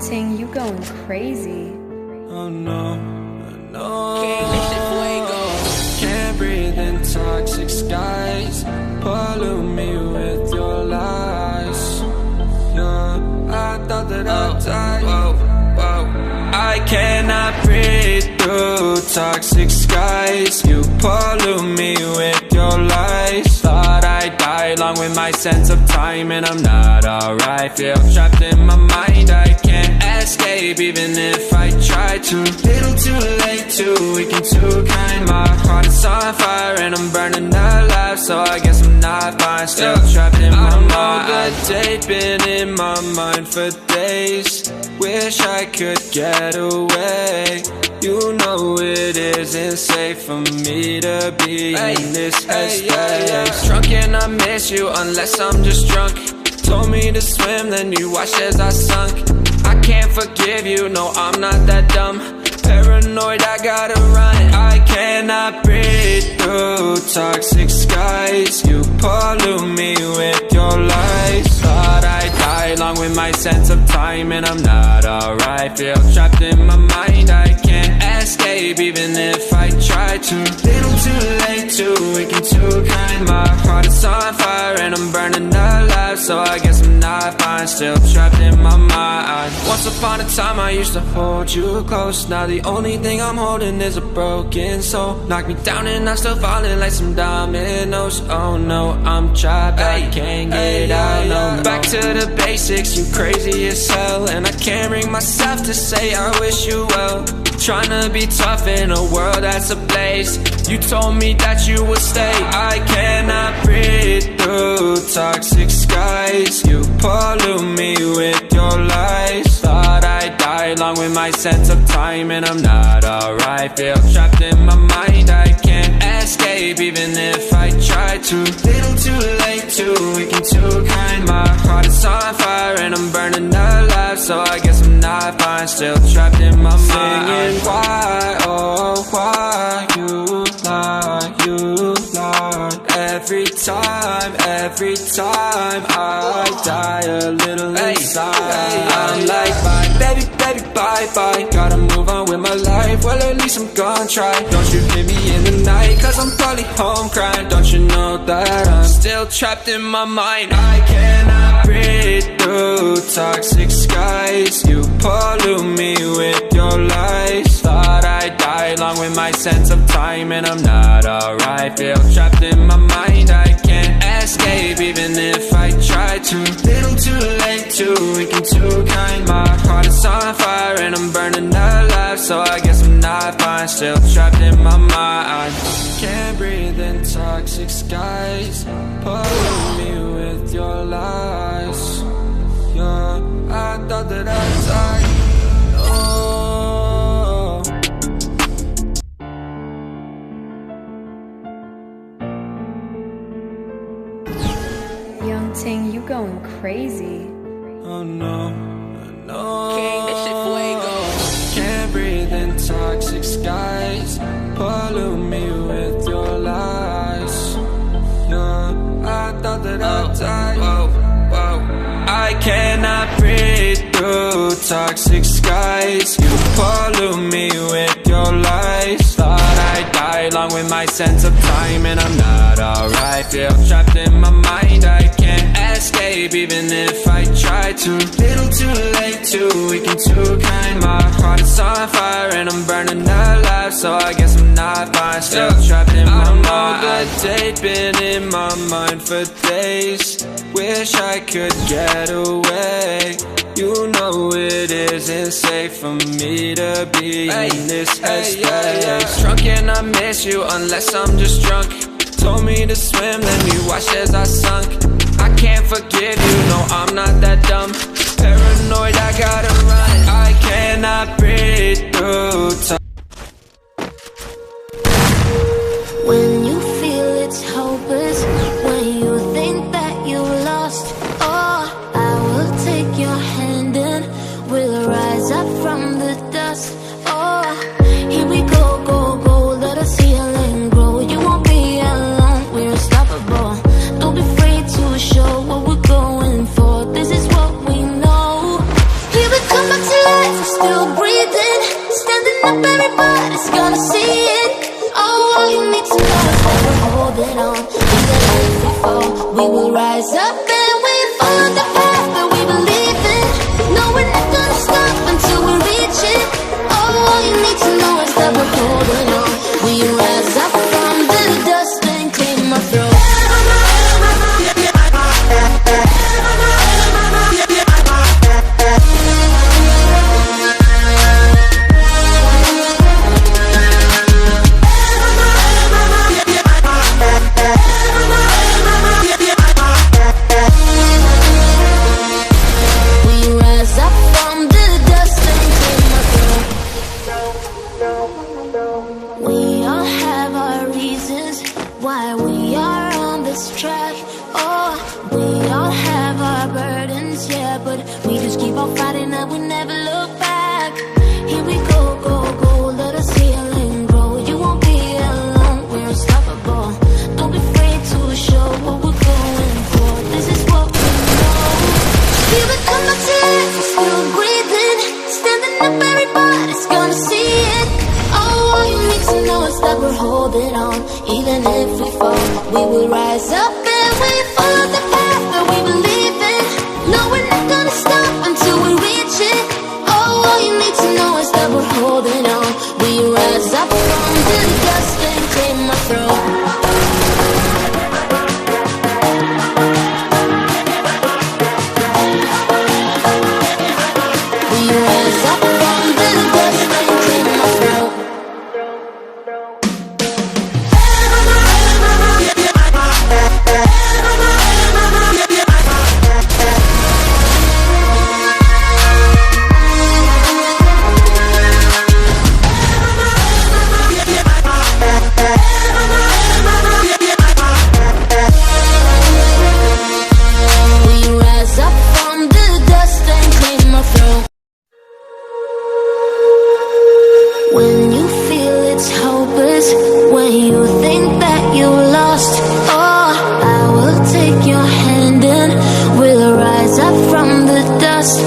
Ting, you going crazy. Oh no, no. Can't breathe in toxic skies. Pollute me with your lies. Yeah, I thought that I'd die. I cannot breathe through toxic skies. You pollute me with your lies. Thought I'd die along with my sense of time, and I'm not alright. Feel trapped in my mind, I can't escape even if I try to. Little too late, too weak and too kind. My heart is on fire and I'm burning alive, so I guess I'm not fine. Still trapped in my mind. That date been in my mind for days. Wish I could get away. You know it isn't safe for me to be in this headspace. Drunk and I miss you unless I'm just drunk. Told me to swim, then you watched as I sunk. I can't forgive you, no I'm not that dumb. Paranoid, I gotta run. I cannot breathe through toxic skies. You pollute me with your lies. Thought I'd die along with my sense of time, and I'm not alright. Feel trapped in my mind, I can't escape even if I try to. Little too late, too weak and too kind. My heart is on fire and I'm burning alive, so I guess I'm not fine. Still trapped in my mind. Once upon a time I used to hold you close. Now the only thing I'm holding is a broken soul. Knock me down and I'm still falling like some dominoes. Oh no, I'm trapped, I can't get out, no. Back to the basics, you crazy as hell, and I can't bring myself to say I wish you well. Tryna be tough in a world that's ablaze. You told me that you would stay. I cannot breathe through toxic skies. You pollute me with your lies. Thought I'd die along with my sense of time, and I'm not alright. Feel trapped in my mind, I can't escape even if I try to. Little too late, too weak and too kind. My heart is on fire and I'm burning alive, so I guess I'm not fine. Still trapped in my mind. Singing why, oh why you lie, you lie. Every time I die a little inside. I'm like bye, baby, baby, bye, bye. Gotta move on with my life, well at least I'm gonna try. Don't you hit me in the night, cause I'm probably home crying. Don't you know that I'm still trapped in my mind. I cannot breathe through toxic skies. You pollute me with your lies. Thought I'd die along with my sense of time, and I'm not alright. Feel trapped in my mind, I can't escape even if I try to. Little too late, too weak and too kind. My heart is on fire and I'm burning alive, so I guess I'm not fine. Still trapped in my mind. Can't breathe in toxic skies. Pollute me with your lies. Yeah, I thought that I'd die. Oh. Young Ting, you going crazy. Oh no, no. Can't breathe in toxic skies. Pollute me with your lies. Yeah, I thought that I'd die. I cannot breathe through toxic skies. You pollute me with your lies. Thought I'd die along with my sense of time, and I'm not alright. Feel trapped in my mind, I can't escape even if I try to. Little too late, too weak and too kind. My heart is on fire and I'm burning alive, so I guess I'm not fine. Still trapped in my mind. That date been in my mind for days. Wish I could get away. You know it isn't safe for me to be in this headspace. Drunk and I miss you unless I'm just drunk. Told me to swim, then you watched as I sunk. I can't forgive you, no I'm not that dumb. Paranoid, I gotta run. I cannot breathe through when you feel it's hopeless, when you think that you lost, oh, I will take your hand and we'll rise up from the dust. Oh, here we go, go, go, let us heal and grow. You won't be alone, we're unstoppable. Don't be afraid to show what we're going for. This is what we know. Here we come back to we will rise up and we follow the path that we believe in. No, we're not gonna stop until we reach it. Oh, all you need to know is that we're holding on. We rise up from the dust and claim our throne. We all have our reasons why we are on this track. Oh, we all have our burdens, yeah, but we just keep on fighting and we never look back. Here we go, go, go, let us heal and grow. You won't be alone, we're unstoppable. Don't be afraid to show what we're going for. This is what we know. We become a tears, we're still breathing. Standing up, everybody's gonna see it. All you need to know is that we're holding on. Even if we fall, we will rise up and we follow the path that we believe in. No, we're not gonna stop until we reach it. Oh, all you need to know is that we're holding on. We rise up from the dust and claim our throne. We rise up from the dust and claim our throne. When you feel it's hopeless, when you think that you lost, oh, I will take your hand and we'll rise up from the dust.